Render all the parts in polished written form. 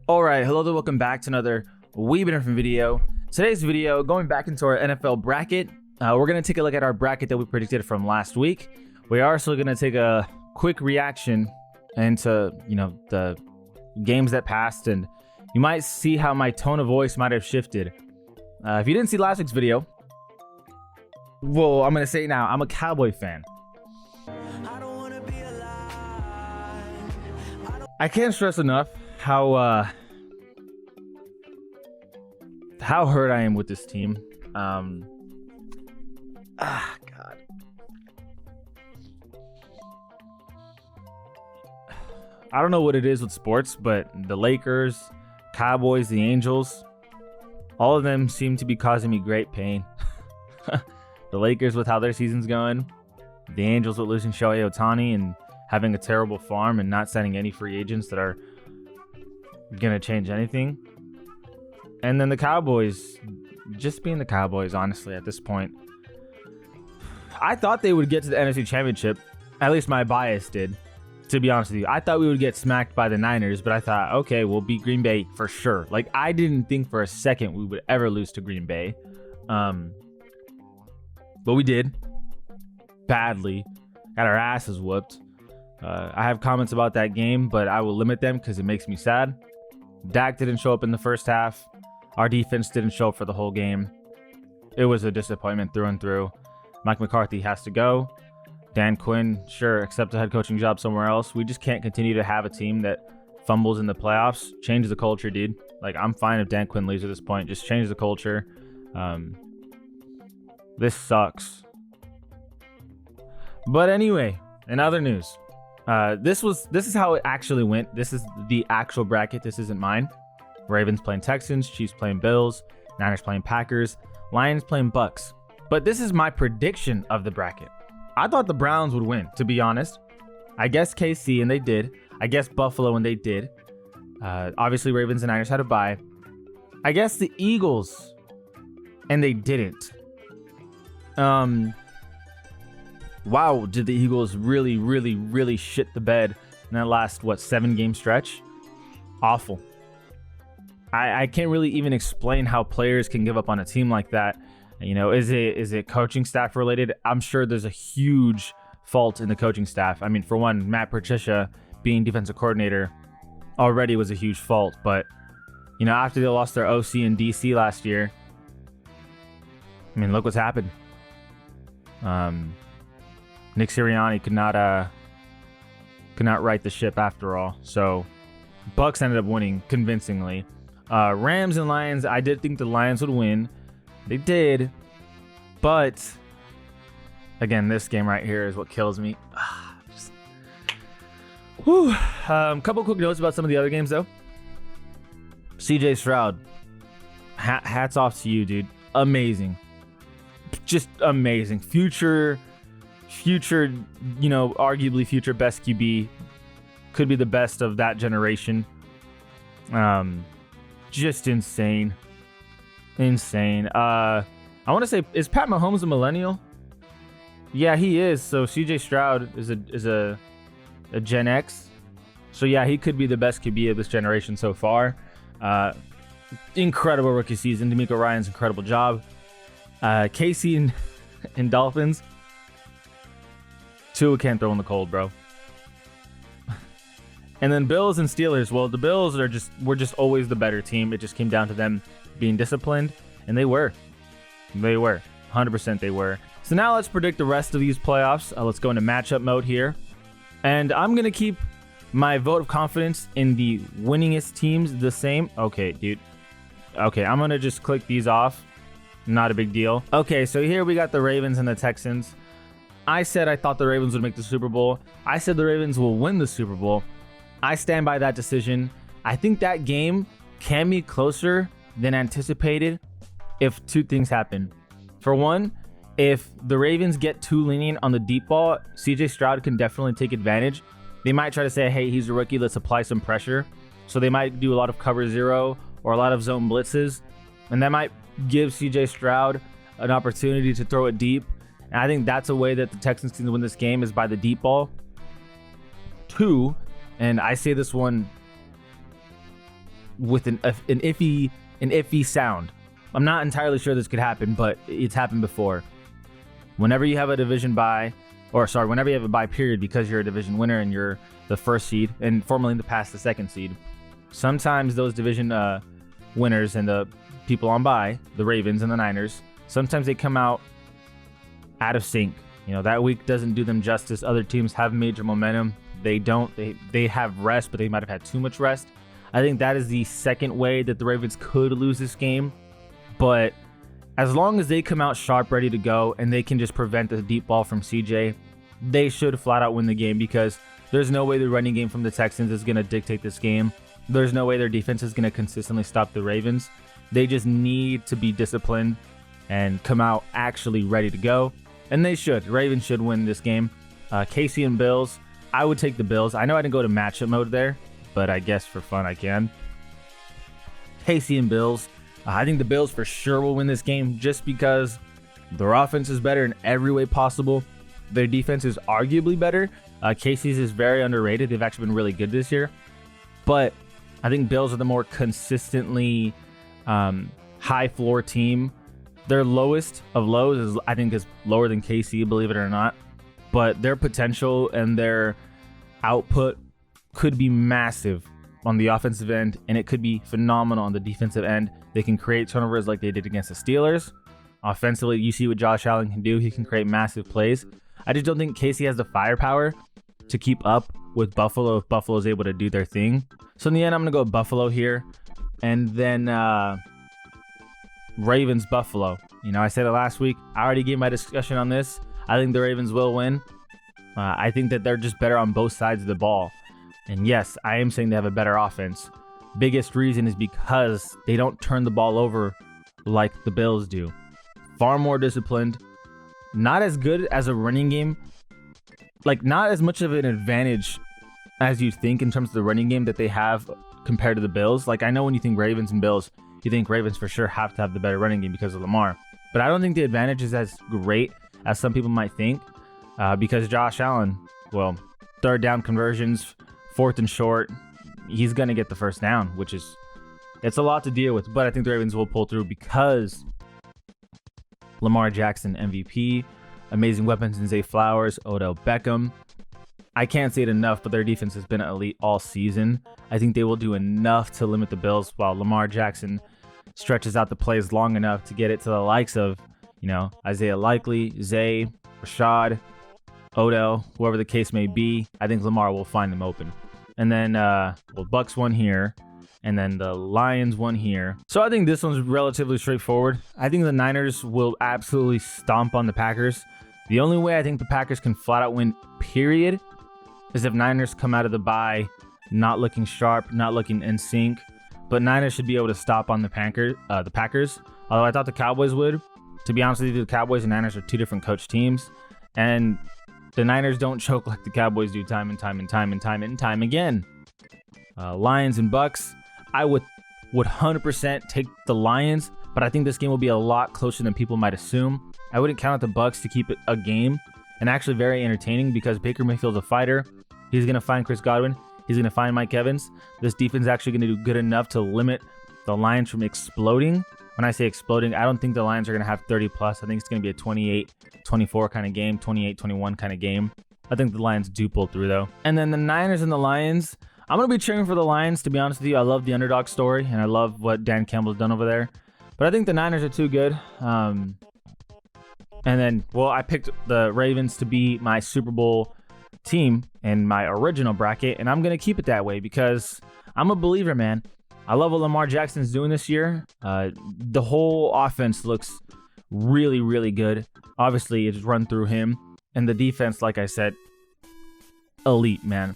Alright, hello there, welcome back to another wee bit different video. Today's video, going back into our NFL bracket, we're going to take a look at our bracket that we predicted from last week. We are also going to take a quick reaction into, the games that passed, and you might see how my tone of voice might have shifted. If you didn't see last week's video, well, I'm going to say it now, I'm a Cowboy fan. I can't stress enough how hurt I am with this team. God. I don't know what it is with sports, but the Lakers, Cowboys, the Angels, all of them seem to be causing me great pain. The Lakers with how their season's going, the Angels with losing Shohei Ohtani and having a terrible farm and not signing any free agents that are gonna change anything. And then the Cowboys just being the Cowboys, honestly, at this point. I thought they would get to the NFC Championship. At least my bias did, to be honest with you. I thought we would get smacked by the Niners, but I thought, okay, we'll beat Green Bay for sure. Like, I didn't think for a second we would ever lose to Green Bay. But we did. Badly. Got our asses whooped. I have comments about that game, but I will limit them because it makes me sad. Dak didn't show up in the first half. Our defense didn't show up for the whole game. It was a disappointment through and through. Mike McCarthy has to go. Dan Quinn, sure, accept a head coaching job somewhere else. We just can't continue to have a team that fumbles in the playoffs. Change the culture, dude. Like, I'm fine if Dan Quinn leaves at this point. Just change the culture. This sucks. But anyway, in other news, this is how it actually went. This is the actual bracket. This isn't mine. Ravens playing Texans, Chiefs playing Bills, Niners playing Packers, Lions playing Bucks. But this is my prediction of the bracket. I thought the Browns would win, to be honest. I guessed KC, and they did. I guessed Buffalo, and they did. Obviously, Ravens and Niners had a bye. I guessed the Eagles, and they didn't. Wow, did the Eagles really shit the bed in that last, 7-game stretch? Awful. I can't really even explain how players can give up on a team like that. Is it coaching staff related? I'm sure there's a huge fault in the coaching staff. I mean, for one, Matt Patricia being defensive coordinator already was a huge fault. But, after they lost their OC in DC last year, I mean, look what's happened. Nick Sirianni could not right the ship after all. So Bucks ended up winning convincingly. Rams and Lions, I did think the Lions would win. They did. But again, this game right here is what kills me. Couple quick notes about some of the other games though. CJ Stroud, hats off to you, dude. Amazing. Just amazing. Future, arguably future best QB. Could be the best of that generation. Just insane. I want to say, is Pat Mahomes a millennial? Yeah, he is. So CJ Stroud is a Gen X. So yeah, he could be the best QB of this generation so far. Incredible rookie season. D'Amico Ryan's incredible job. KC and Dolphins. Tua can't throw in the cold, bro. And then Bills and Steelers. Well, the Bills were just always the better team. It just came down to them being disciplined, and they were. 100% they were. So now let's predict the rest of these playoffs. Let's go into matchup mode here. And I'm going to keep my vote of confidence in the winningest teams the same. Okay, dude. Okay, I'm going to just click these off. Not a big deal. Okay, so here we got the Ravens and the Texans. I said I thought the Ravens would make the Super Bowl. I said the Ravens will win the Super Bowl. I stand by that decision. I think that game can be closer than anticipated if two things happen. For one, if the Ravens get too lenient on the deep ball, CJ Stroud can definitely take advantage. They might try to say, hey, he's a rookie, let's apply some pressure. So they might do a lot of cover zero or a lot of zone blitzes. And that might give CJ Stroud an opportunity to throw it deep. And I think that's a way that the Texans can win this game, is by the deep ball. Two, and I say this one with an iffy sound. I'm not entirely sure this could happen, but it's happened before. Whenever you have a division bye, whenever you have a bye period because you're a division winner and you're the first seed, and formerly in the past the second seed, sometimes those division winners and the people on bye, the Ravens and the Niners, sometimes they come out of sync. That week doesn't do them justice. Other teams have major momentum. They don't. They have rest, but they might have had too much rest. I think that is the second way that the Ravens could lose this game. But as long as they come out sharp, ready to go, and they can just prevent the deep ball from CJ, they should flat out win the game, because there's no way the running game from the Texans is going to dictate this game. There's no way their defense is going to consistently stop the Ravens. They just need to be disciplined and come out actually ready to go. And they should. Ravens should win this game. KC and Bills, I would take the Bills. I know I didn't go to matchup mode there, but I guess for fun I can. KC and Bills. I think the Bills for sure will win this game just because their offense is better in every way possible. Their defense is arguably better. KC's is very underrated. They've actually been really good this year. But I think Bills are the more consistently high floor team. Their lowest of lows is lower than KC, believe it or not. But their potential and their output could be massive on the offensive end, and it could be phenomenal on the defensive end. They can create turnovers like they did against the Steelers. Offensively, you see what Josh Allen can do. He can create massive plays. I just don't think KC has the firepower to keep up with Buffalo if Buffalo is able to do their thing. So in the end, I'm going to go Buffalo here. And then Ravens, Buffalo. I said it last week. I already gave my discussion on this. I think the Ravens will win. I think that they're just better on both sides of the ball. And yes, I am saying they have a better offense. Biggest reason is because they don't turn the ball over like the Bills do. Far more disciplined. Not as good as a running game. Not as much of an advantage as you think in terms of the running game that they have compared to the Bills. I know when you think Ravens and Bills, you think Ravens for sure have to have the better running game because of Lamar. But I don't think the advantage is as great as some people might think because Josh Allen, third down conversions, fourth and short, he's going to get the first down, which is, it's a lot to deal with. But I think the Ravens will pull through because Lamar Jackson MVP, amazing weapons in Zay Flowers, Odell Beckham. I can't say it enough, but their defense has been elite all season. I think they will do enough to limit the Bills while Lamar Jackson stretches out the plays long enough to get it to the likes of, Isaiah Likely, Zay, Rashad, Odell, whoever the case may be. I think Lamar will find them open. And then, Bucks won here, and then the Lions won here. So I think this one's relatively straightforward. I think the Niners will absolutely stomp on the Packers. The only way I think the Packers can flat out win, period, is if Niners come out of the bye not looking sharp, not looking in sync. But Niners should be able to stop on the Packers. Although I thought the Cowboys would. To be honest with you, the Cowboys and Niners are two different coach teams. And the Niners don't choke like the Cowboys do time and time again. Lions and Bucks, I would 100% take the Lions, but I think this game will be a lot closer than people might assume. I wouldn't count out the Bucks to keep it a game, and actually very entertaining because Baker Mayfield's a fighter. He's going to find Chris Godwin. He's going to find Mike Evans. This defense is actually going to do good enough to limit the Lions from exploding. When I say exploding, I don't think the Lions are going to have 30 plus. I think it's going to be a 28-24 kind of game, 28-21 kind of game. I think the Lions do pull through, though. And then the Niners and the Lions, I'm going to be cheering for the Lions, to be honest with you. I love the underdog story, and I love what Dan Campbell's done over there. But I think the Niners are too good. And then, I picked the Ravens to be my Super Bowl team in my original bracket, and I'm going to keep it that way because I'm a believer, man. I love what Lamar Jackson's doing this year. The whole offense looks really, really good. Obviously, it's run through him. And the defense, like I said, elite, man.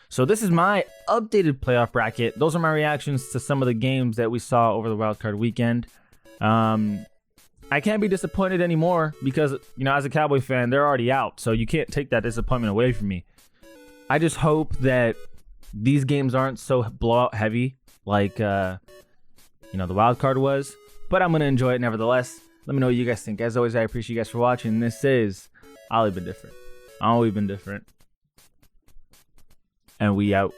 So this is my updated playoff bracket. Those are my reactions to some of the games that we saw over the wildcard weekend. I can't be disappointed anymore because, as a Cowboy fan, they're already out. So you can't take that disappointment away from me. I just hope that these games aren't so blowout heavy like, the wild card was. But I'm going to enjoy it nevertheless. Let me know what you guys think. As always, I appreciate you guys for watching. This is Ollie Been Different. Always been different. And we out.